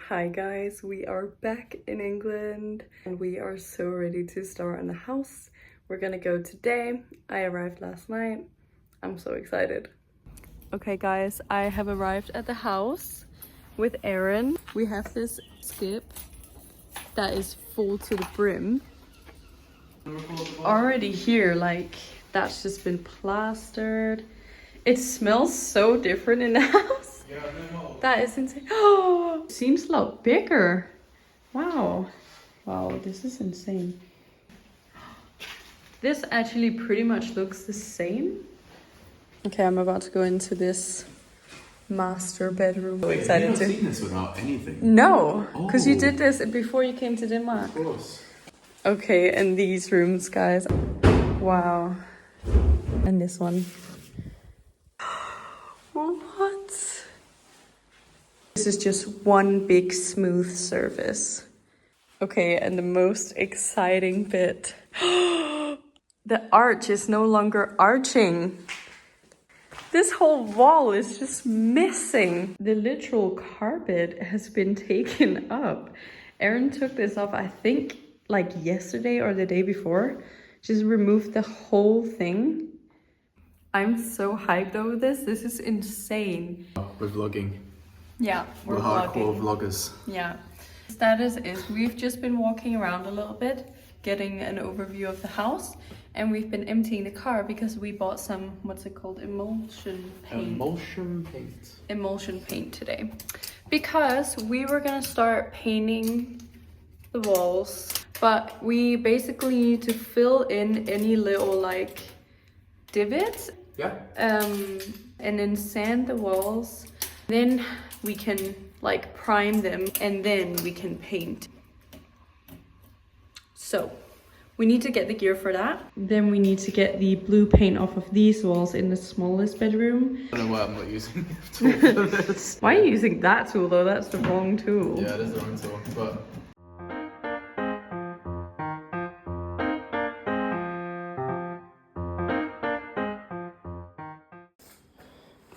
Hi guys, we are back in England and we are so ready to start on the house. We're gonna go today. I arrived last night. I'm so excited. Okay guys, I have arrived at the house with Aaron. We have this skip that is full to the brim. Already here, like that's just been plastered. It smells so different in the house. That is insane. Oh, seems a lot bigger. Wow. Wow, this is insane. This actually pretty much looks the same. Okay, I'm about to go into this master bedroom. So excited to. Have you not seen this without anything? No, because you did this before you came to Denmark. Of course. Okay, and these rooms, guys. Wow. And this one. What? This is just one big smooth surface. Okay, and the most exciting bit. The arch is no longer arching. This whole wall is just missing. The literal carpet has been taken up. Erin took this off, I think, like yesterday or the day before. Just removed the whole thing. I'm so hyped over this. This is insane. We're vlogging. Yeah, We're hardcore vloggers. Yeah. Status is we've just been walking around a little bit, getting an overview of the house, and we've been emptying the car because we bought some, what's it called, emulsion paint. Emulsion paint today. Because we were gonna start painting the walls, but we basically need to fill in any little like divots. Yeah. And then sand the walls. Then we can like prime them and then we can paint. So we need to get the gear for that. Then we need to get the blue paint off of these walls in the smallest bedroom. I don't know why I'm not using the tool for this. Why are you using that tool though? That's the wrong tool. Yeah, it is the wrong tool, but...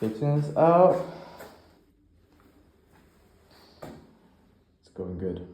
Fixing this out. It's going good.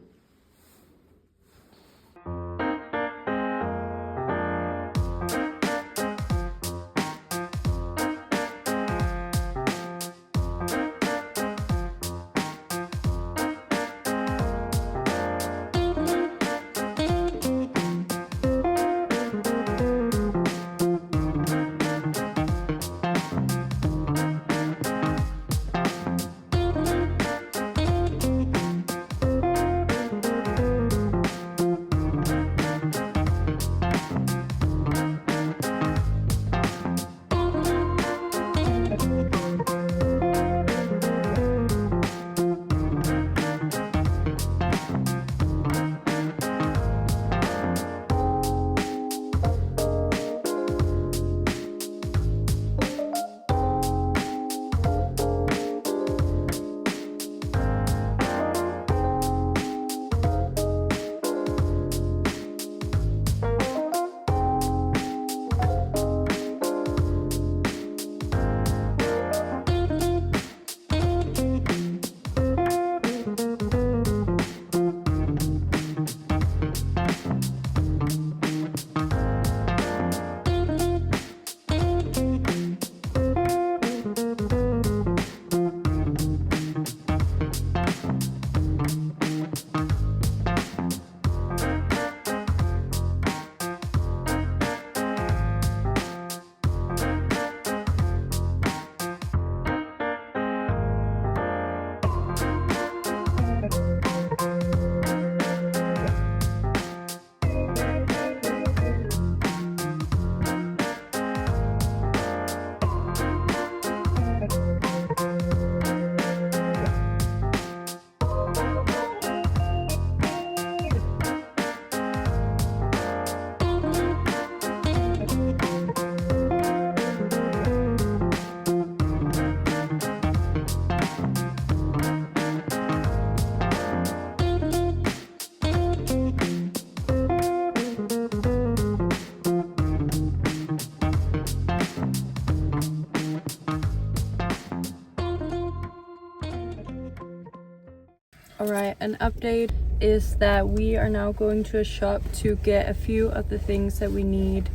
Alright, an update is that we are now going to a shop to get a few of the things that we need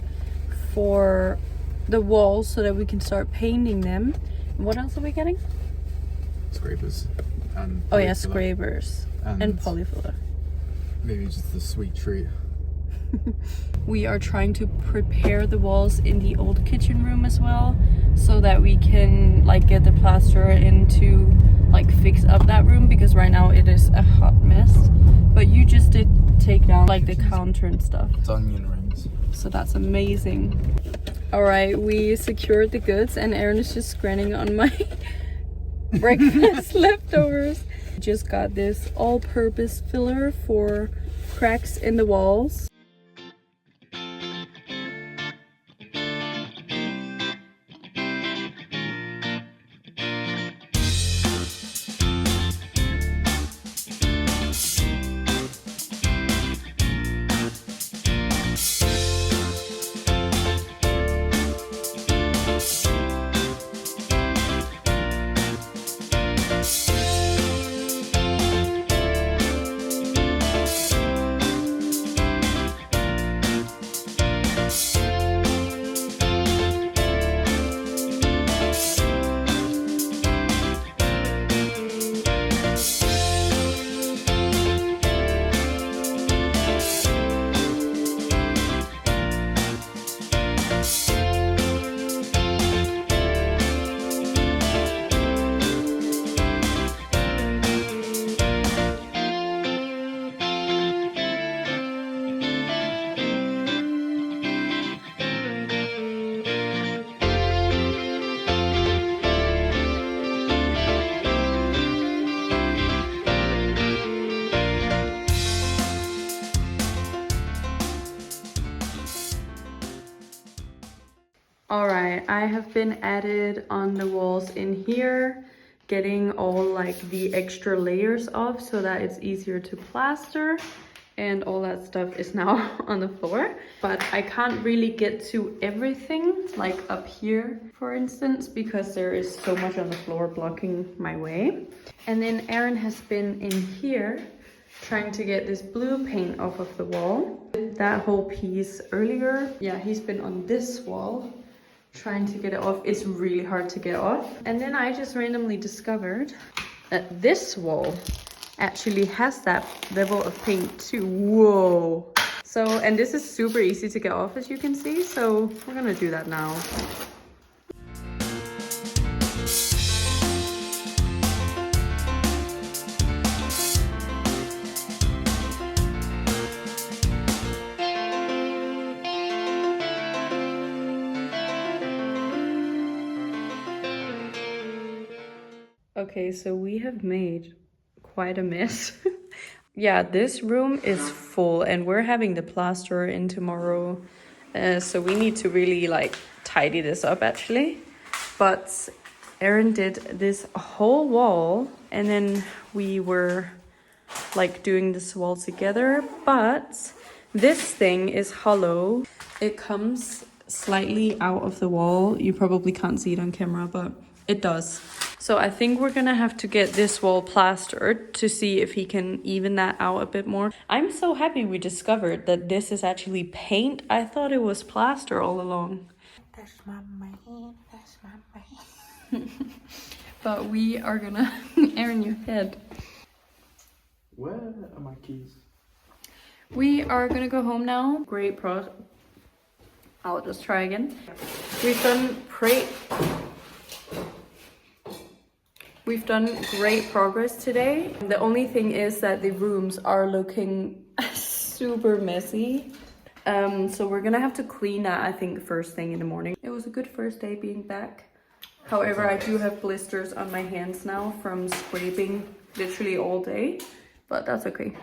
for the walls so that we can start painting them. What else are we getting? Scrapers. And oh yeah, scrapers and polyfiller. Maybe just the sweet treat. We are trying to prepare the walls in the old kitchen room as well, so that we can like get the plaster in to like fix up that room, because right now it is a hot mess. But you just did take down like the counter and stuff. It's onion rings. So that's amazing. Alright, we secured the goods and Aaron is just grinning on my breakfast leftovers. Just got this all-purpose filler for cracks in the walls. Alright, I have been added on the walls in here, getting all like the extra layers off so that it's easier to plaster, and all that stuff is now on the floor. But I can't really get to everything, like up here for instance, because there is so much on the floor blocking my way. And then Aaron has been in here trying to get this blue paint off of the wall. That whole piece earlier, yeah, he's been on this wall trying to get it off. It's really hard to get off. And then I just randomly discovered that this wall actually has that level of paint too. Whoa. So, and this is super easy to get off, as you can see. So we're gonna do that now. Okay, so we have made quite a mess. Yeah, this room is full and we're having the plasterer in tomorrow. So we need to really like tidy this up actually. But Aaron did this whole wall and then we were like doing this wall together. But this thing is hollow. It comes slightly out of the wall. You probably can't see it on camera, but it does. So I think we're gonna have to get this wall plastered to see if he can even that out a bit more. I'm so happy we discovered that this is actually paint. I thought it was plaster all along. That's my man, that's my man. But we are gonna, Aaron, your head. Where are my keys? We are gonna go home now. Great I'll just try again. We've done great progress today. The only thing is that the rooms are looking super messy. So we're gonna have to clean that, I think, first thing in the morning. It was a good first day being back. However, I do have blisters on my hands now from scraping literally all day, but that's okay.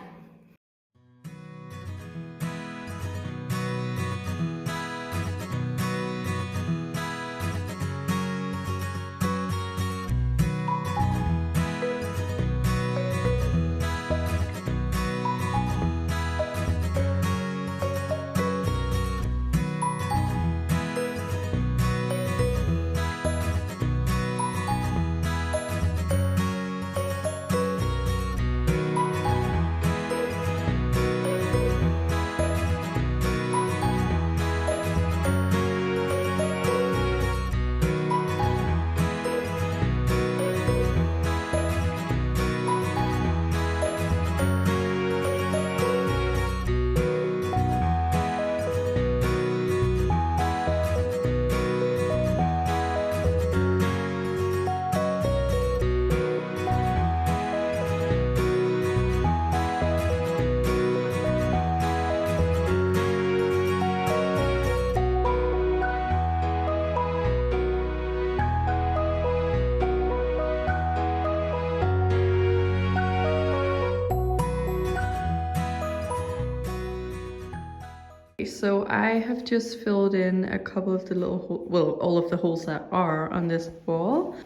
So I have just filled in a couple of the little holes, well, all of the holes that are on this wall.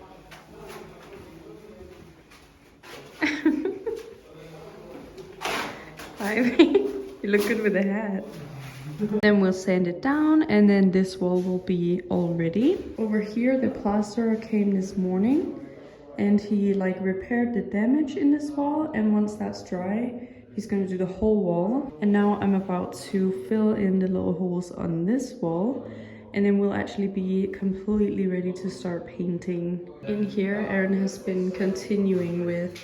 Ivy, you look good with a hat. Then we'll sand it down and then this wall will be all ready. Over here the plasterer came this morning and he like repaired the damage in this wall, and once that's dry he's going to do the whole wall. And now I'm about to fill in the little holes on this wall, and then we'll actually be completely ready to start painting. In here Erin has been continuing with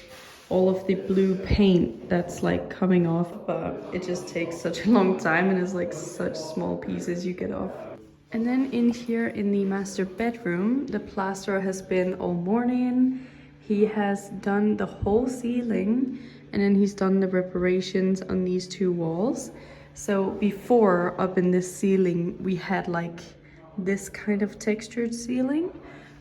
all of the blue paint that's like coming off, but it just takes such a long time and it's like such small pieces you get off. And then in here in the master bedroom, the plasterer has been all morning. He has done the whole ceiling and then he's done the reparations on these two walls. So before, up in this ceiling, we had like this kind of textured ceiling,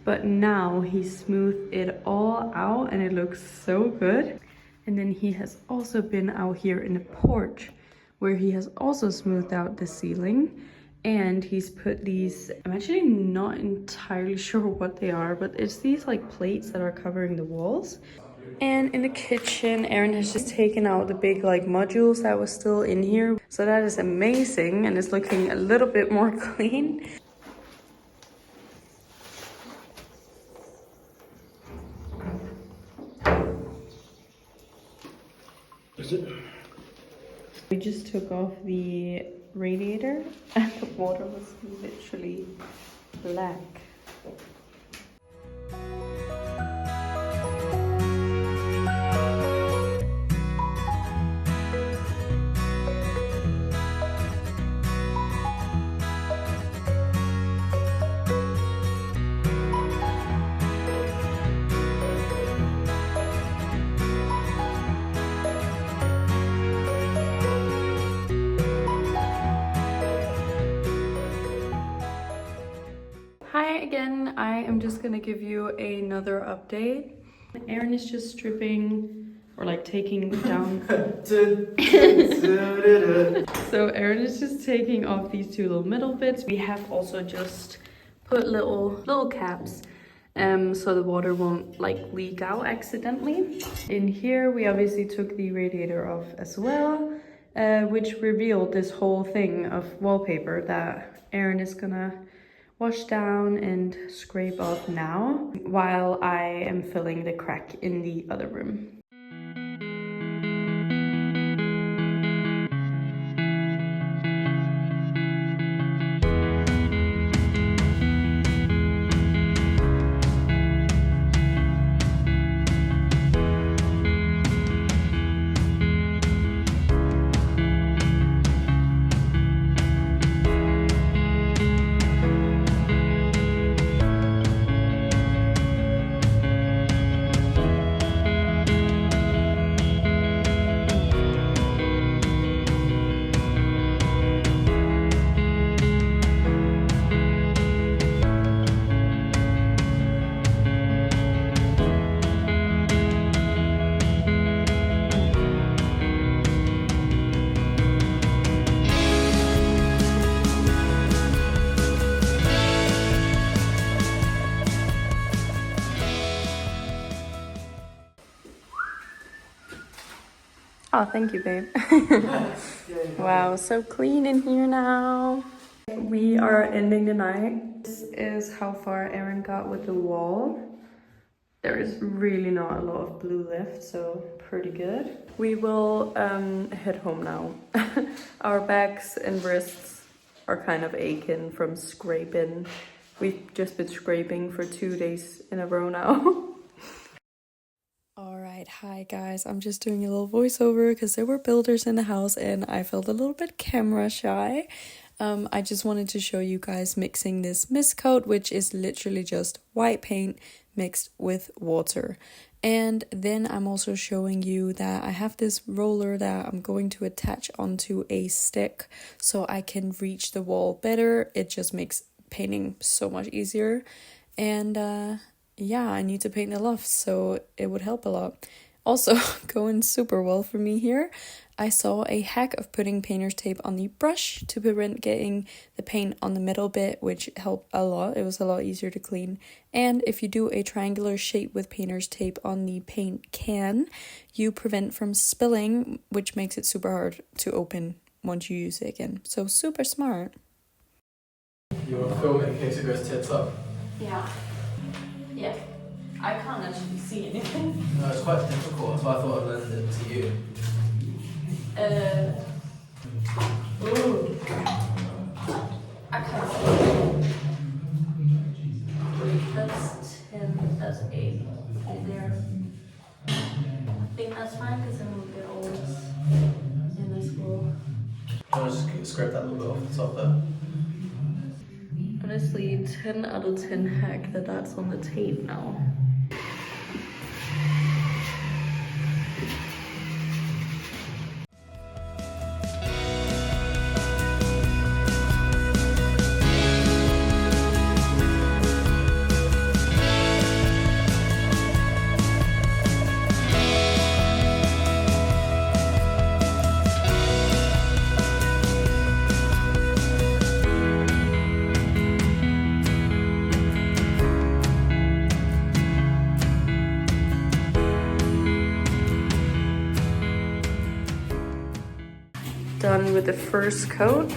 but now he smoothed it all out and it looks so good. And then he has also been out here in the porch where he has also smoothed out the ceiling, and he's put these, I'm actually not entirely sure what they are, but it's these like plates that are covering the walls. And in the kitchen, Erin has just taken out the big like modules that was still in here. So that is amazing and it's looking a little bit more clean. We just took off the radiator and the water was literally black. Hi again, I am just gonna give you another update. Erin is just stripping or like taking down. So Erin is just taking off these two little metal bits. We have also just put little caps so the water won't like leak out accidentally. In here we obviously took the radiator off as well, which revealed this whole thing of wallpaper that Erin is gonna wash down and scrape off now while I am filling the crack in the other room. Oh, thank you, babe. Wow, so clean in here now. We are ending the night. This is how far Erin got with the wall. There is really not a lot of blue left, so pretty good. We will head home now. Our backs and wrists are kind of aching from scraping. We've just been scraping for 2 days in a row now. Alright, hi guys. I'm just doing a little voiceover because there were builders in the house and I felt a little bit camera shy. I just wanted to show you guys mixing this mist coat, which is literally just white paint mixed with water. And then I'm also showing you that I have this roller that I'm going to attach onto a stick so I can reach the wall better. It just makes painting so much easier. And yeah, I need to paint the loft, so it would help a lot. Also, going super well for me here, I saw a hack of putting painter's tape on the brush to prevent getting the paint on the middle bit, which helped a lot. It was a lot easier to clean. And if you do a triangular shape with painter's tape on the paint can, you prevent from spilling, which makes it super hard to open once you use it again. So super smart. You want to film it in case it goes tits up? Yeah. Yeah. I can't actually see anything. No, it's quite difficult, so I thought I'd lend it to you. Ooh. I can't see. That's 10, that's 8 right there. I think that's fine because then we'll get all this in this hole. I'll just scrape that little bit off the top there. Honestly, 10 out of 10 hack that's on the tape now. Done with the first coat.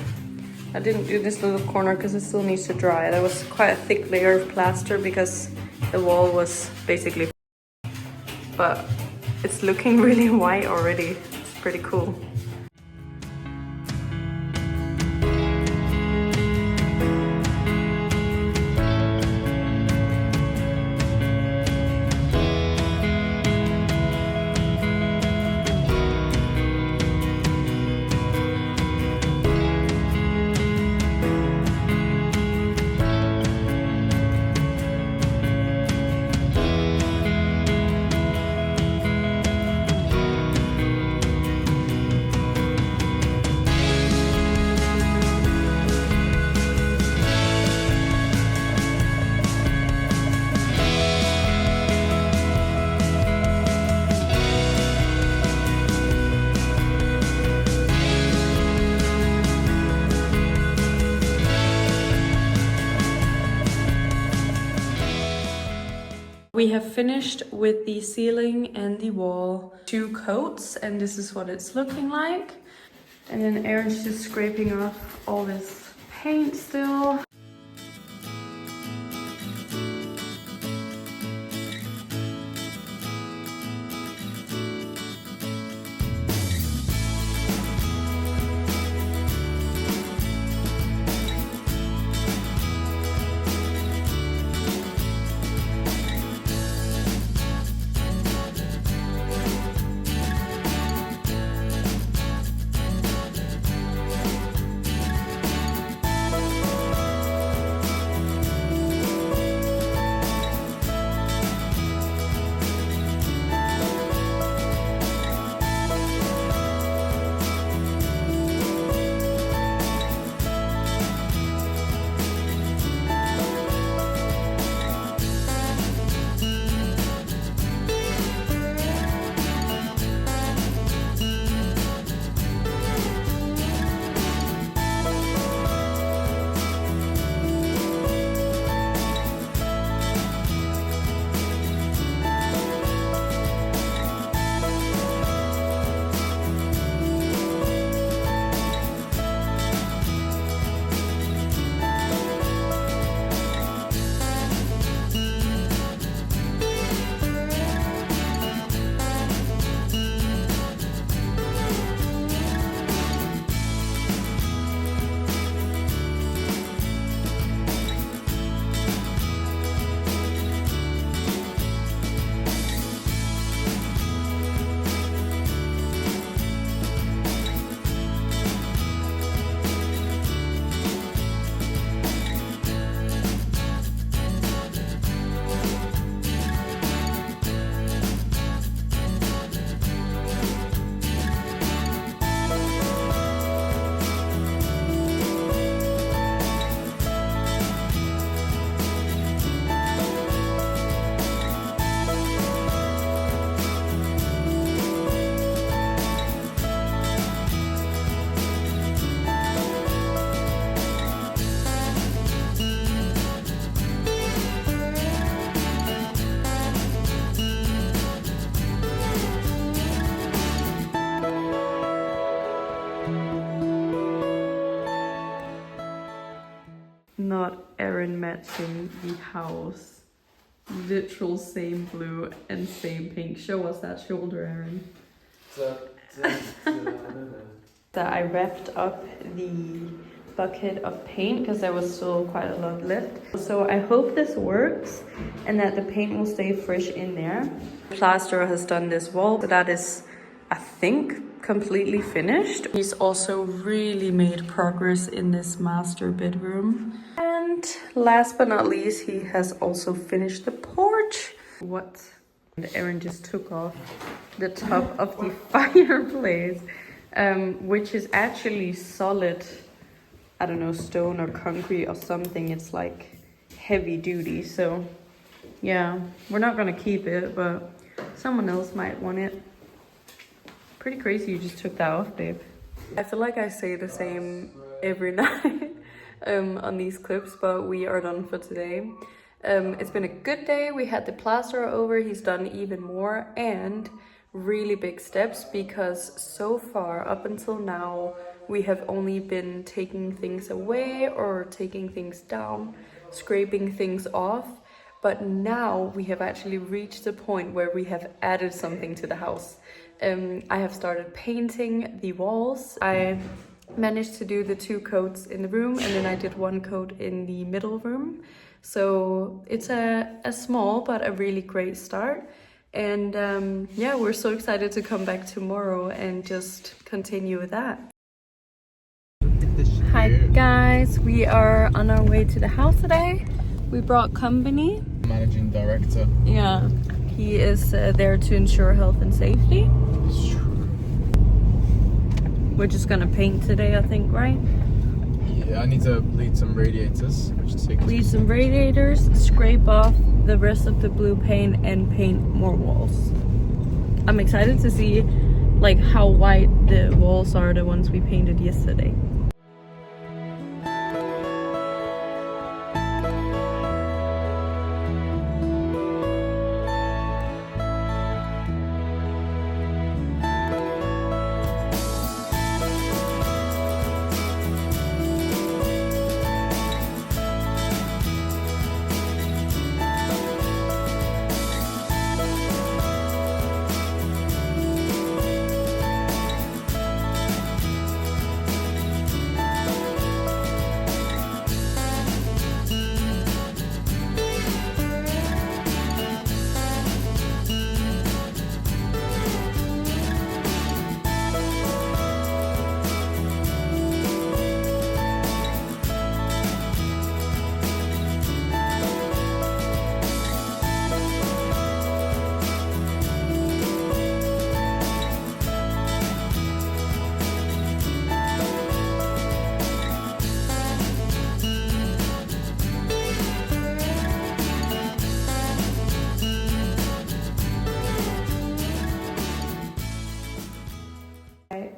I didn't do this little corner because it still needs to dry. That was quite a thick layer of plaster because the wall was basically, but it's looking really white already. It's pretty cool. We have finished with the ceiling and the wall, 2 coats, and this is what it's looking like. And then Aaron's just scraping off all this paint still. Aaron matching the house. Literal same blue and same pink. Show us that shoulder, Aaron. So I wrapped up the bucket of paint because there was still quite a lot left. So I hope this works and that the paint will stay fresh in there. Plaster has done this wall, but that is, I think, completely finished. He's also really made progress in this master bedroom. And last but not least, he has also finished the porch. What? And Aaron just took off the top of the fireplace, which is actually solid, I don't know, stone or concrete or something. It's like heavy duty. So yeah, we're not gonna keep it, but someone else might want it. Pretty crazy you just took that off, babe. I feel like I say the same every night on these clips, but we are done for today. It's been a good day. We had the plaster over. He's done even more and really big steps because so far up until now we have only been taking things away or taking things down, scraping things off. But now we have actually reached the point where we have added something to the house. I have started painting the walls. I managed to do the 2 coats in the room and then I did 1 coat in the middle room. So it's a small but a really great start. And yeah, we're so excited to come back tomorrow and just continue with that. Hi guys, we are on our way to the house today. We brought company. Managing director. Yeah, he is there to ensure health and safety. We're just gonna paint today, I think, right? Yeah, I need to bleed some radiators, which takes... Bleed some radiators, scrape off the rest of the blue paint and paint more walls. I'm excited to see like how white the walls are, the ones we painted yesterday.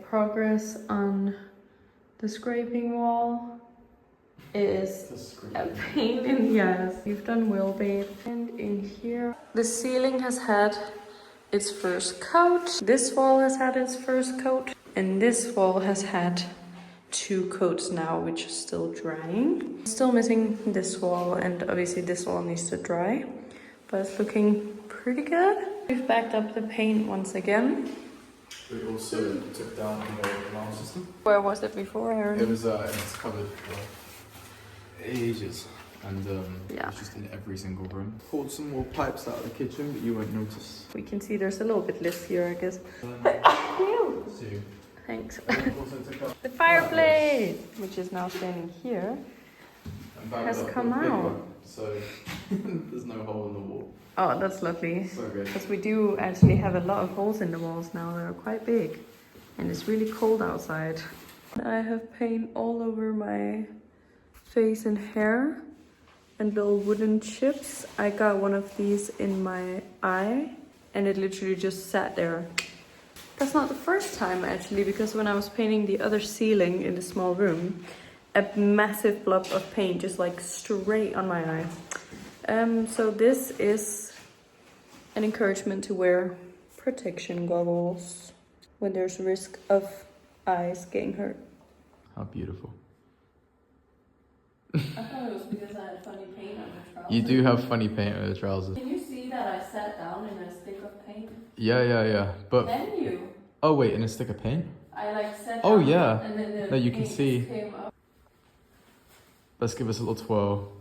Progress on the scraping wall is a pain in the ass. We've done well, babe. And in here, the ceiling has had its first coat. This wall has had its first coat. And this wall has had 2 coats now, which is still drying. Still missing this wall, and obviously this wall needs to dry. But it's looking pretty good. We've backed up the paint once again. We also took down the alarm system. Where was it before, Aaron? It was covered for ages, and yeah, it's just in every single room. Pulled some more pipes out of the kitchen, but you won't notice. We can see there's a little bit less here, I guess. Thanks. The fireplace, which is now standing here, has come out. So there's no hole in the wall. Oh, that's lovely. So good. Because we do actually have a lot of holes in the walls now. They're quite big. And it's really cold outside. I have paint all over my face and hair. And little wooden chips. I got one of these in my eye. And it literally just sat there. That's not the first time actually. Because when I was painting the other ceiling in the small room, a massive blob of paint just like straight on my eye. So this is an encouragement to wear protection goggles when there's risk of eyes getting hurt. How beautiful. I thought it was because I had funny paint on the trousers. You do have funny paint on the trousers. Can you see that I sat down in a stick of paint? Yeah. But Can you? oh wait, in a stick of paint? I like sat Oh down yeah. and then the No, you can paint see. just came up. Let's give us a little twirl.